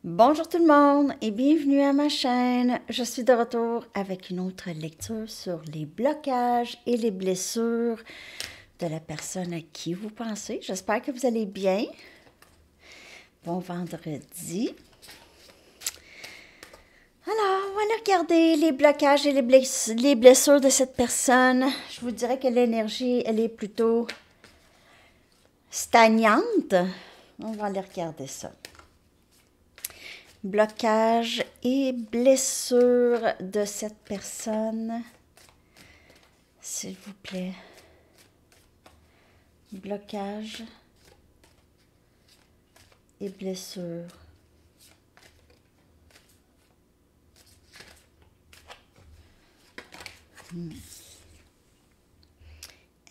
Bonjour tout le monde et bienvenue à ma chaîne. Je suis de retour avec une autre lecture sur les blocages et les blessures de la personne à qui vous pensez. J'espère que vous allez bien. Bon vendredi. Alors, on va regarder les blocages et les blessures de cette personne. Je vous dirais que l'énergie, elle est plutôt stagnante. On va aller regarder ça. Blocage et blessure de cette personne. S'il vous plaît. Blocage et blessure.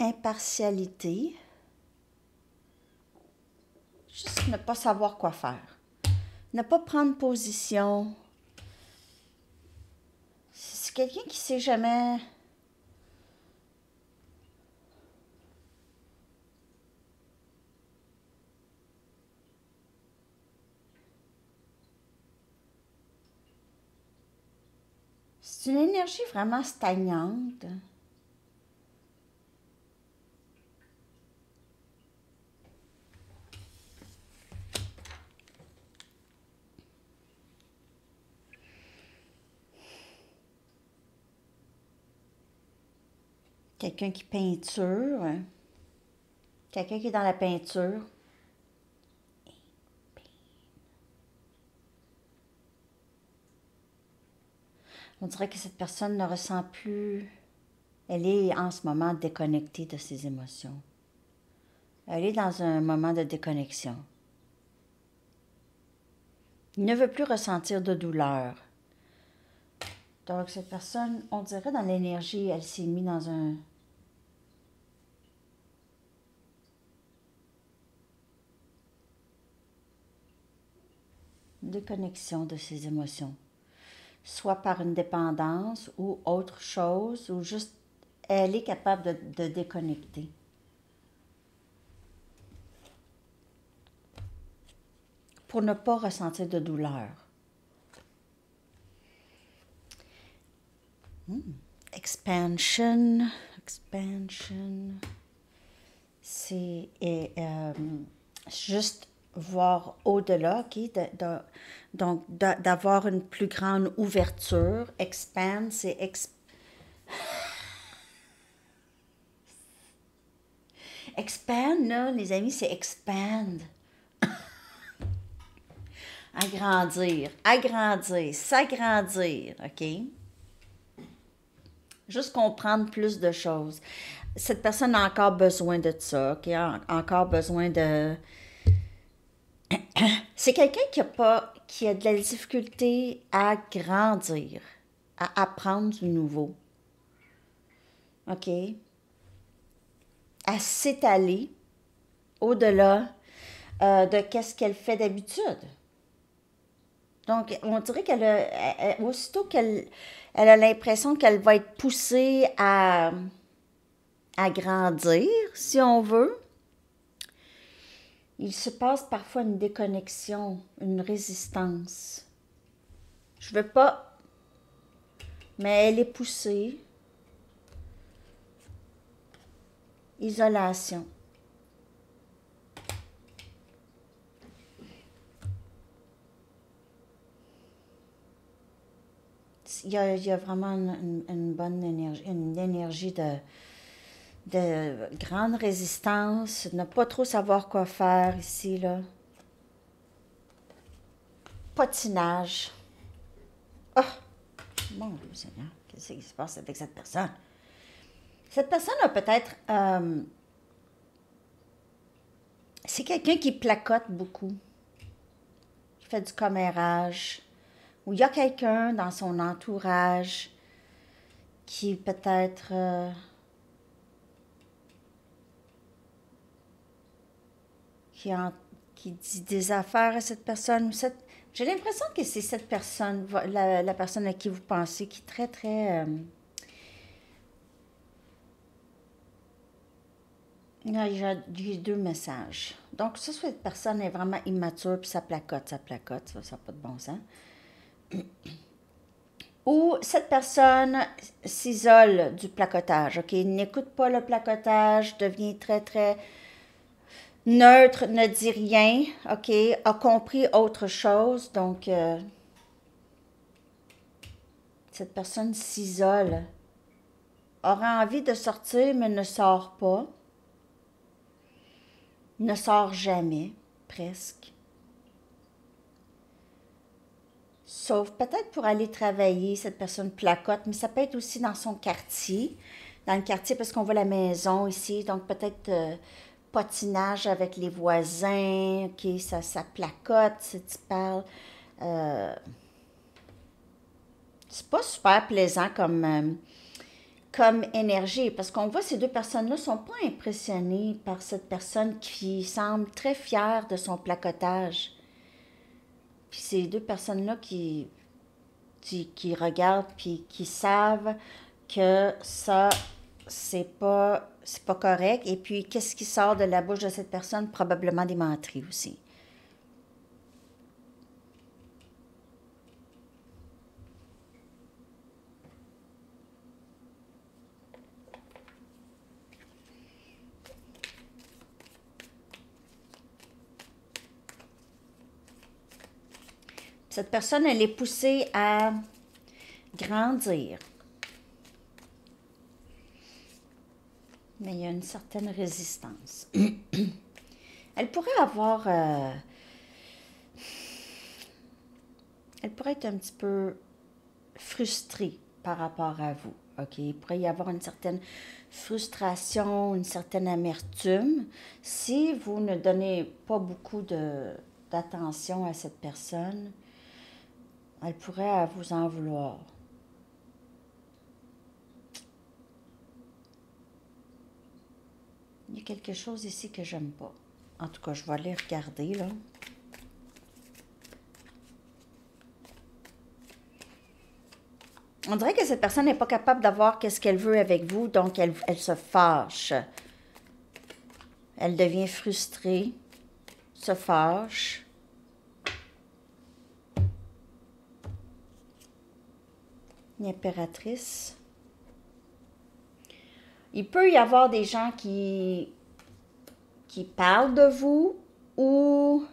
Impartialité. Juste ne pas savoir quoi faire. Ne pas prendre position. C'est quelqu'un qui sait jamais. C'est une énergie vraiment stagnante. Quelqu'un qui peinture. Quelqu'un qui est dans la peinture. On dirait que cette personne ne ressent plus. Elle est en ce moment déconnectée de ses émotions. Elle est dans un moment de déconnexion. Il ne veut plus ressentir de douleur. Donc, cette personne, on dirait dans l'énergie, elle s'est mise dans une déconnexion de ses émotions. Soit par une dépendance ou autre chose, ou juste elle est capable de déconnecter. Pour ne pas ressentir de douleur. Expansion. C'est juste voir au-delà, ok? Donc, d'avoir une plus grande ouverture. Expand, c'est expand, là, les amis, c'est expand. Agrandir, s'agrandir, ok? Juste comprendre plus de choses. Cette personne a encore besoin de ça, ok? Encore besoin de... C'est quelqu'un qui a de la difficulté à grandir, à apprendre du nouveau, ok? À s'étaler au-delà de qu'est-ce qu'elle fait d'habitude. Donc, on dirait aussitôt elle a l'impression qu'elle va être poussée à grandir, si on veut, il se passe parfois une déconnexion, une résistance. Je veux pas, mais elle est poussée. Isolation. Il y a vraiment une bonne énergie, une énergie de grande résistance, ne pas trop savoir quoi faire ici, là. Patinage. Oh, mon Dieu Seigneur, qu'est-ce qui se passe avec cette personne? Cette personne a peut-être... c'est quelqu'un qui placote beaucoup, qui fait du commérage, ou il y a quelqu'un dans son entourage qui peut-être... qui dit des affaires à cette personne. J'ai l'impression que c'est cette personne, la personne à qui vous pensez, qui est très, très... Là, j'ai deux messages. Donc, ça, cette personne est vraiment immature, puis ça placote, ça n'a pas de bon sens. Ou cette personne s'isole du placotage, OK? N'écoute pas le placotage, devient très, très neutre, ne dit rien, OK? A compris autre chose, donc cette personne s'isole. Aura envie de sortir, mais ne sort pas. Ne sort jamais, presque. Sauf peut-être pour aller travailler, cette personne placote, mais ça peut être aussi dans son quartier. Dans le quartier, parce qu'on voit la maison ici, donc peut-être patinage avec les voisins, ok, ça placote, si tu parles. Euh, c'est pas super plaisant comme énergie, parce qu'on voit ces deux personnes-là sont pas impressionnées par cette personne qui semble très fière de son placotage. Puis ces deux personnes-là qui regardent puis qui savent que ça, c'est pas correct. Et puis, qu'est-ce qui sort de la bouche de cette personne? Probablement des menteries aussi. Cette personne, elle est poussée à grandir. Mais il y a une certaine résistance. Elle pourrait avoir... elle pourrait être un petit peu frustrée par rapport à vous. OK? Il pourrait y avoir une certaine frustration, une certaine amertume si vous ne donnez pas beaucoup d'attention à cette personne. Elle pourrait vous en vouloir. Il y a quelque chose ici que j'aime pas. En tout cas, je vais aller regarder, là. On dirait que cette personne n'est pas capable d'avoir ce qu'elle veut avec vous, donc elle se fâche. Elle devient frustrée, se fâche. L'impératrice. Il peut y avoir des gens qui parlent de vous ou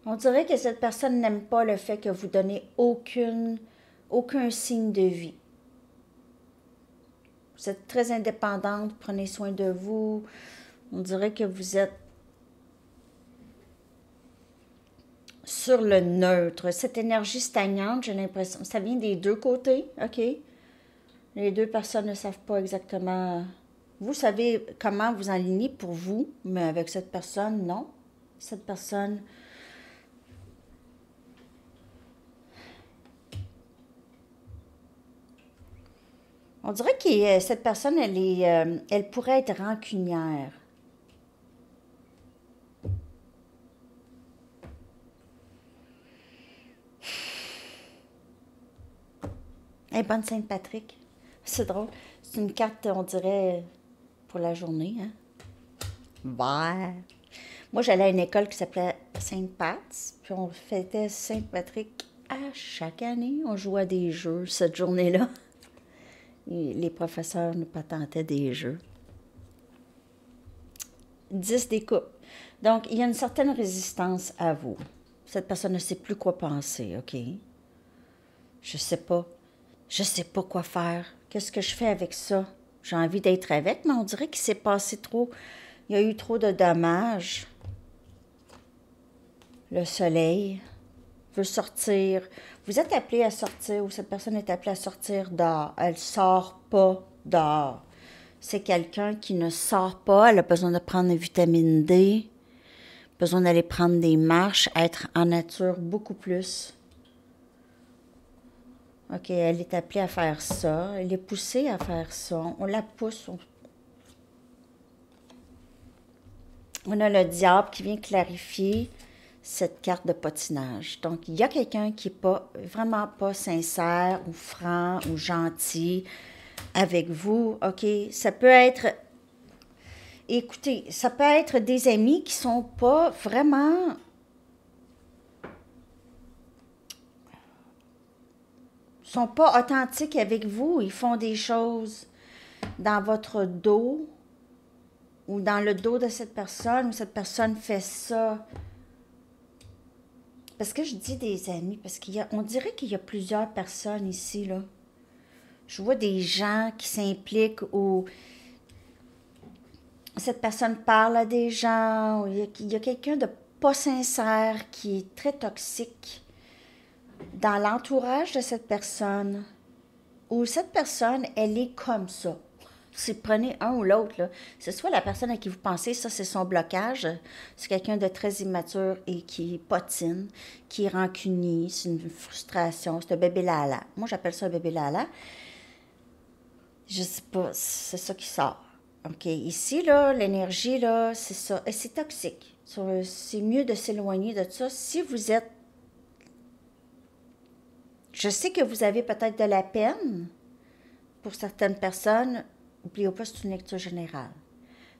on dirait que cette personne n'aime pas le fait que vous donnez aucun signe de vie. Vous êtes très indépendante, prenez soin de vous. On dirait que vous êtes sur le neutre. Cette énergie stagnante, j'ai l'impression, ça vient des deux côtés, OK? Les deux personnes ne savent pas exactement. Vous savez comment vous aligner pour vous, mais avec cette personne, non. Cette personne. On dirait que cette personne, elle pourrait être rancunière. Hey, bonne Sainte-Patrick. C'est drôle. C'est une carte, on dirait, pour la journée, hein? Ouais. Moi, j'allais à une école qui s'appelait Sainte-Pat's, puis on fêtait Sainte-Patrick à chaque année. On jouait à des jeux cette journée-là. Et les professeurs nous patentaient des jeux. 10 des coupes. Donc, il y a une certaine résistance à vous. Cette personne ne sait plus quoi penser, OK? Je sais pas. Je sais pas quoi faire. Qu'est-ce que je fais avec ça? J'ai envie d'être avec, mais on dirait qu'il s'est passé trop. Il y a eu trop de dommages. Le soleil veut sortir. Vous êtes appelé à sortir ou cette personne est appelée à sortir dehors. Elle sort pas dehors. C'est quelqu'un qui ne sort pas. Elle a besoin de prendre une vitamine D, besoin d'aller prendre des marches, être en nature beaucoup plus. OK, elle est appelée à faire ça. Elle est poussée à faire ça. On la pousse. On a le diable qui vient clarifier cette carte de patinage. Donc, il y a quelqu'un qui n'est pas, vraiment pas sincère ou franc ou gentil avec vous. OK? Ça peut être, écoutez, ça peut être des amis qui sont pas vraiment sont pas authentiques avec vous. Ils font des choses dans votre dos ou dans le dos de cette personne, ou cette personne fait ça. Parce que je dis des amis, parce on dirait qu'il y a plusieurs personnes ici, là. Je vois des gens qui s'impliquent ou cette personne parle à des gens, ou il y a quelqu'un de pas sincère qui est très toxique dans l'entourage de cette personne, ou cette personne, elle est comme ça. Si prenez un ou l'autre, là, c'est soit la personne à qui vous pensez, ça c'est son blocage, c'est quelqu'un de très immature et qui potine, qui est rancunier, c'est une frustration, c'est un bébé lala. Moi j'appelle ça un bébé lala. Je sais pas, c'est ça qui sort. OK, ici, là, l'énergie, là, c'est ça. Et c'est toxique. C'est mieux de s'éloigner de ça. Si vous êtes... Je sais que vous avez peut-être de la peine pour certaines personnes. N'oubliez pas, c'est une lecture générale.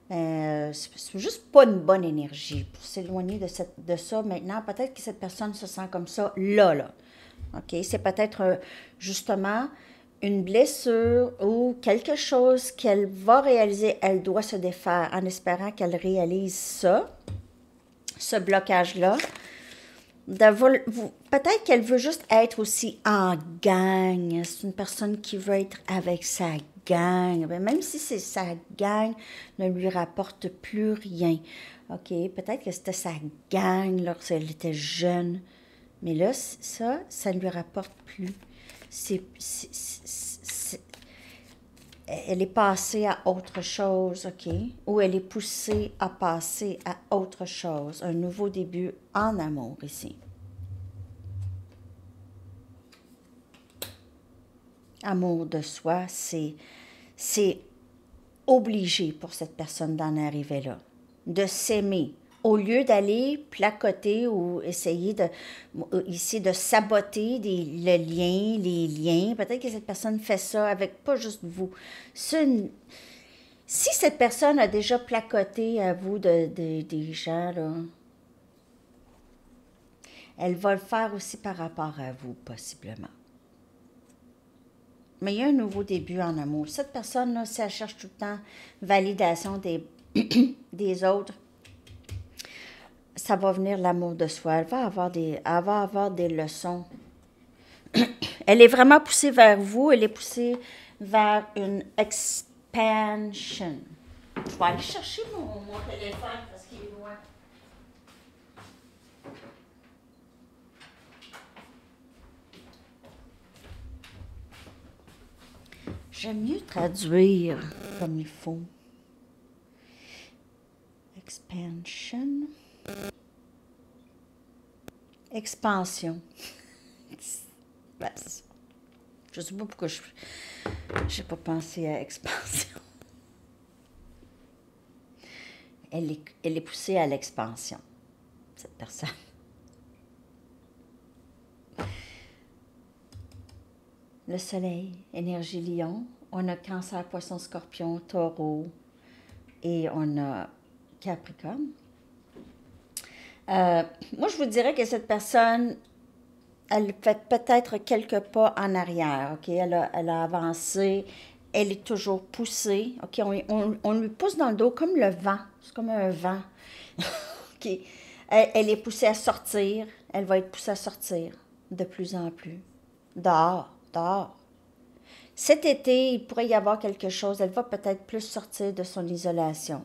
C'est juste pas une bonne énergie pour s'éloigner de ça maintenant. Peut-être que cette personne se sent comme ça, là. OK? C'est peut-être justement une blessure ou quelque chose qu'elle va réaliser, elle doit se défaire en espérant qu'elle réalise ça, ce blocage-là. Peut-être qu'elle veut juste être aussi en gang. C'est une personne qui veut être avec sa gang. Même si c'est sa gang, ne lui rapporte plus rien. OK, peut-être que c'était sa gang lorsqu'elle était jeune. Mais là, ça ne lui rapporte plus. Elle est passée à autre chose, OK? Ou elle est poussée à passer à autre chose. Un nouveau début en amour ici. Amour de soi, c'est obligé pour cette personne d'en arriver là. De s'aimer. Au lieu d'aller placoter ou essayer de saboter les liens, peut-être que cette personne fait ça avec pas juste vous. Si cette personne a déjà placoté à vous des gens, là, elle va le faire aussi par rapport à vous, possiblement. Mais il y a un nouveau début en amour. Cette personne-là, si elle cherche tout le temps validation des autres, ça va venir l'amour de soi. Elle va avoir des leçons. Elle est vraiment poussée vers vous. Elle est poussée vers une expansion. Je vais aller chercher mon téléphone parce qu'il est loin. J'aime mieux traduire comme il faut. Expansion. Expansion. Je ne sais pas pourquoi je n'ai pas pensé à expansion. Elle est poussée à l'expansion, cette personne. Le soleil, énergie lion. On a cancer, poisson, scorpion, taureau et on a capricorne. Moi, je vous dirais que cette personne, elle fait peut-être quelques pas en arrière, OK? Elle a avancé, elle est toujours poussée, OK? On lui pousse dans le dos comme le vent, c'est comme un vent, OK? Elle est poussée à sortir, elle va être poussée à sortir de plus en plus. Dehors. Cet été, il pourrait y avoir quelque chose, elle va peut-être plus sortir de son isolation.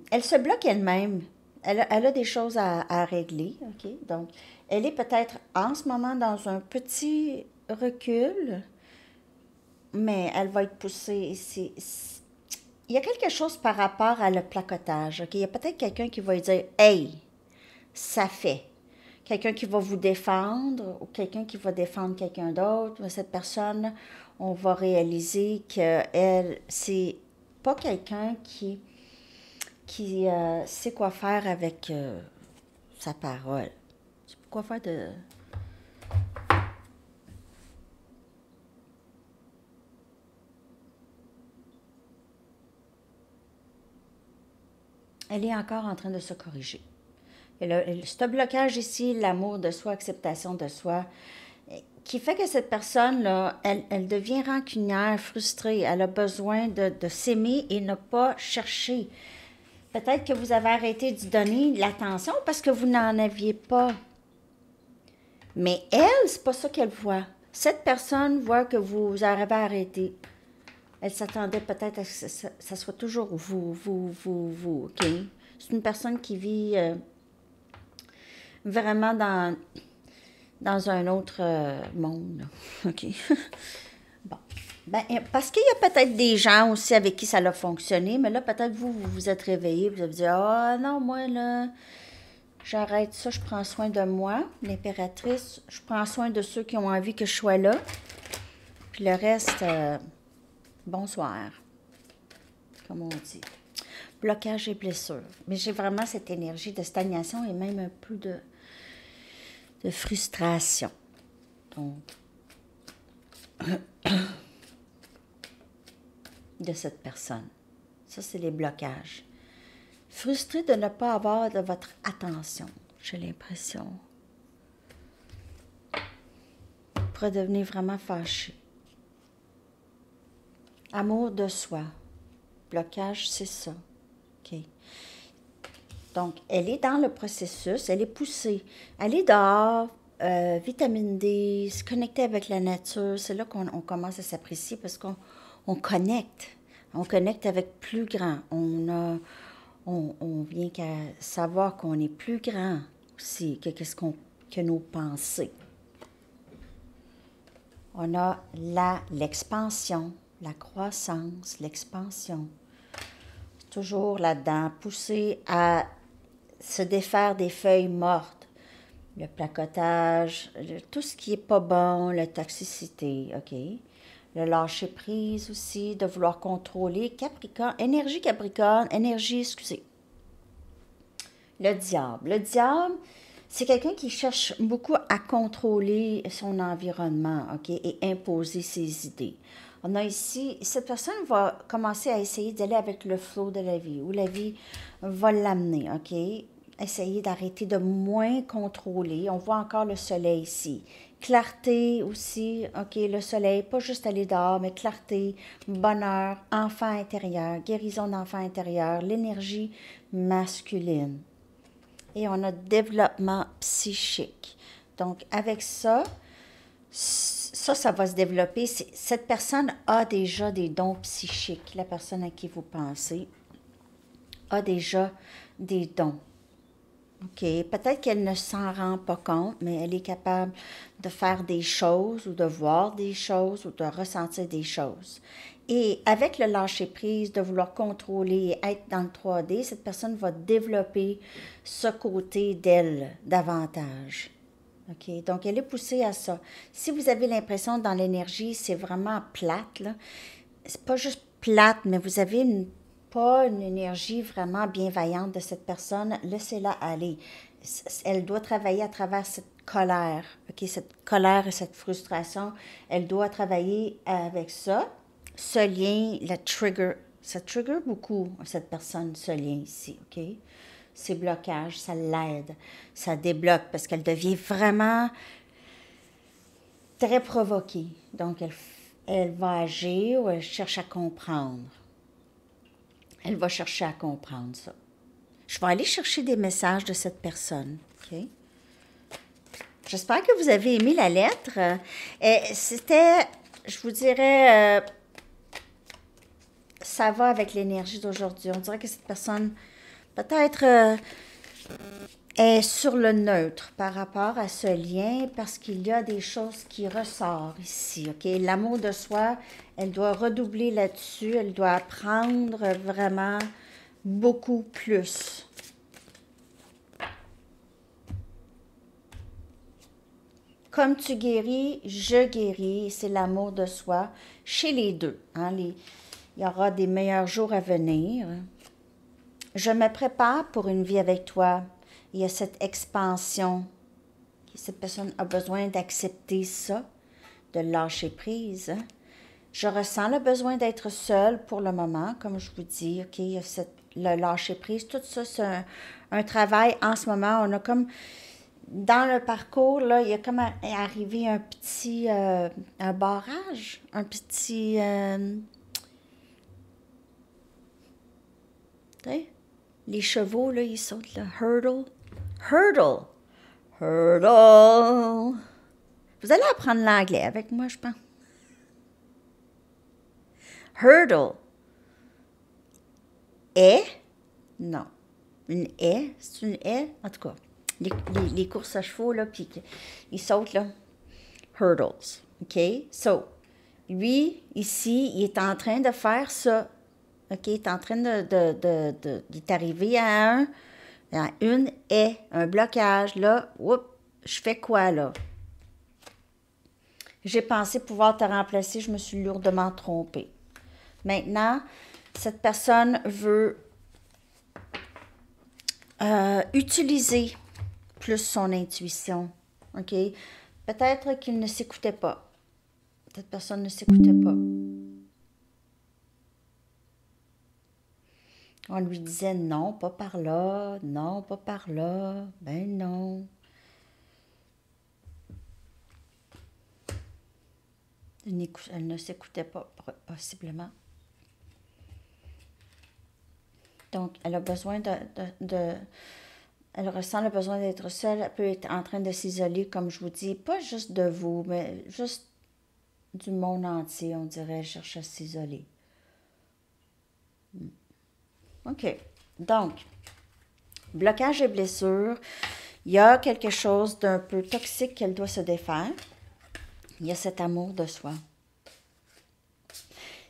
Elle se bloque elle-même. Elle a des choses à régler, OK? Donc, elle est peut-être en ce moment dans un petit recul, mais elle va être poussée. Il y a quelque chose par rapport à le placotage, OK? Il y a peut-être quelqu'un qui va lui dire « Hey, ça fait ». Quelqu'un qui va vous défendre ou quelqu'un qui va défendre quelqu'un d'autre. Cette personne, on va réaliser qu'elle, c'est pas quelqu'un qui sait quoi faire avec sa parole. Pourquoi faire de... Elle est encore en train de se corriger. Ce blocage ici, l'amour de soi, acceptation de soi, qui fait que cette personne-là, elle devient rancunière, frustrée. Elle a besoin de s'aimer et ne pas chercher. Peut-être que vous avez arrêté de donner l'attention parce que vous n'en aviez pas. Mais elle, c'est pas ça qu'elle voit. Cette personne voit que vous avez arrêté. Elle s'attendait peut-être à ce que ça soit toujours vous, OK? C'est une personne qui vit vraiment dans un autre monde, OK? Bon. Ben, parce qu'il y a peut-être des gens aussi avec qui ça a fonctionné, mais là, peut-être vous vous êtes réveillé, vous avez dit, ah non, moi, là, j'arrête ça, je prends soin de moi, l'impératrice, je prends soin de ceux qui ont envie que je sois là, puis le reste, bonsoir, comme on dit. Blocage et blessure. Mais j'ai vraiment cette énergie de stagnation et même un peu de frustration. Donc, de cette personne. Ça, c'est les blocages. Frustré de ne pas avoir de votre attention, j'ai l'impression. Vous pourrez devenir vraiment fâché. Amour de soi. Blocage, c'est ça. OK. Donc, elle est dans le processus, elle est poussée. Elle est dehors, vitamine D, se connecter avec la nature. C'est là qu'on commence à s'apprécier parce qu'on connecte. On connecte avec plus grand. On vient qu'à savoir qu'on est plus grand aussi que nos pensées. On a l'expansion, la croissance, l'expansion. Toujours là-dedans, pousser à se défaire des feuilles mortes, le placotage, tout ce qui n'est pas bon, la toxicité, OK? Le lâcher-prise aussi, de vouloir contrôler. Capricorne, excusez. Le diable. Le diable, c'est quelqu'un qui cherche beaucoup à contrôler son environnement, OK? Et imposer ses idées. On a ici, cette personne va commencer à essayer d'aller avec le flot de la vie, où la vie va l'amener, OK? Essayer d'arrêter de moins contrôler. On voit encore le soleil ici. Clarté aussi, OK, le soleil, pas juste aller dehors, mais clarté, bonheur, enfant intérieur, guérison d'enfant intérieur, l'énergie masculine. Et on a développement psychique. Donc, avec ça va se développer. Cette personne a déjà des dons psychiques. La personne à qui vous pensez a déjà des dons. OK. Peut-être qu'elle ne s'en rend pas compte, mais elle est capable de faire des choses ou de voir des choses ou de ressentir des choses. Et avec le lâcher-prise, de vouloir contrôler et être dans le 3D, cette personne va développer ce côté d'elle davantage. OK? Donc, elle est poussée à ça. Si vous avez l'impression dans l'énergie, c'est vraiment plate, là. C'est pas juste plate, mais vous avez pas une énergie vraiment bienveillante de cette personne. Laissez-la aller. Elle doit travailler à travers cette colère. OK? Cette colère et cette frustration. Elle doit travailler avec ça. Ce lien, ça trigger beaucoup cette personne, ce lien ici. OK? Ces blocages, ça l'aide, ça débloque parce qu'elle devient vraiment très provoquée. Donc, elle va agir ou elle cherche à comprendre. Elle va chercher à comprendre ça. Je vais aller chercher des messages de cette personne. OK? J'espère que vous avez aimé la lettre. C'était, je vous dirais, ça va avec l'énergie d'aujourd'hui. On dirait que cette personne peut-être est sur le neutre par rapport à ce lien parce qu'il y a des choses qui ressortent ici. OK? L'amour de soi, elle doit redoubler là-dessus. Elle doit apprendre vraiment beaucoup plus. Comme tu guéris, je guéris. C'est l'amour de soi chez les deux. Hein? Il y aura des meilleurs jours à venir. Je me prépare pour une vie avec toi. il y a cette expansion. Cette personne a besoin d'accepter ça, de lâcher prise. Hein. Je ressens le besoin d'être seule pour le moment, comme je vous dis, OK, il y a le lâcher prise. Tout ça, c'est un travail en ce moment. On a comme, dans le parcours, là, il y a comme arrivé un petit, un barrage, un petit, les chevaux, là, ils sautent, là, hurdle, hurdle, hurdle. Vous allez apprendre l'anglais avec moi, je pense. Hurdle. Est? Non. Une haie? C'est une haie? En tout cas, les courses à chevaux, là, puis ils sautent, là. Hurdles. OK? So, lui, ici, il est en train de faire ça. OK? Il est en train il est arrivé à une haie, un blocage. Là, oups, je fais quoi, là? J'ai pensé pouvoir te remplacer, je me suis lourdement trompée. Maintenant, cette personne veut utiliser plus son intuition. OK? Peut-être qu'il ne s'écoutait pas. Cette personne ne s'écoutait pas. On lui disait non, pas par là, non, pas par là, ben non. Elle ne s'écoutait pas, possiblement. Donc, elle a besoin elle ressent le besoin d'être seule. Elle peut être en train de s'isoler, comme je vous dis, pas juste de vous, mais juste du monde entier, on dirait. Elle cherche à s'isoler. OK. Donc, blocage et blessure. Il y a quelque chose d'un peu toxique qu'elle doit se défaire. Il y a cet amour de soi.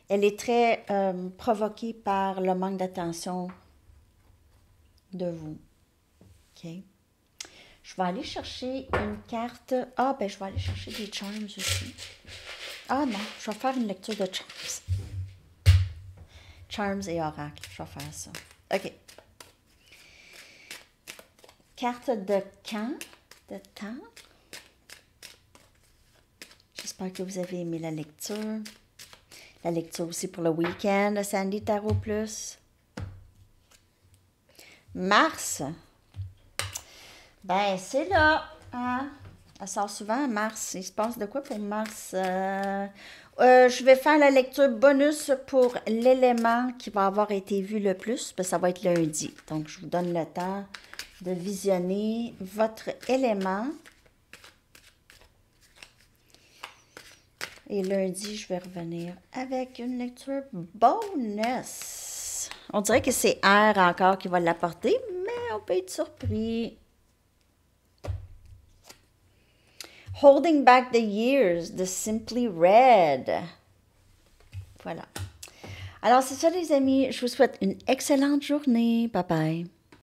Elle est très provoquée par le manque d'attention de vous. OK. Je vais aller chercher une carte. Ah, ben je vais aller chercher des charms aussi. Ah non, je vais faire une lecture de charms. Charms et oracles. Je vais faire ça. OK. Carte de camp. De temps. J'espère que vous avez aimé la lecture. La lecture aussi pour le week-end de Sandy Tarot Plus. Mars. Ben, c'est là. Hein? Elle sort souvent, Mars. Il se passe de quoi pour Mars? Je vais faire la lecture bonus pour l'élément qui va avoir été vu le plus. Ben, ça va être lundi. Donc, je vous donne le temps de visionner votre élément. Et lundi, je vais revenir avec une lecture bonus. On dirait que c'est R encore qui va l'apporter, mais on peut être surpris. Holding Back the Years de Simply Red. Voilà. Alors, c'est ça, les amis. Je vous souhaite une excellente journée. Bye bye.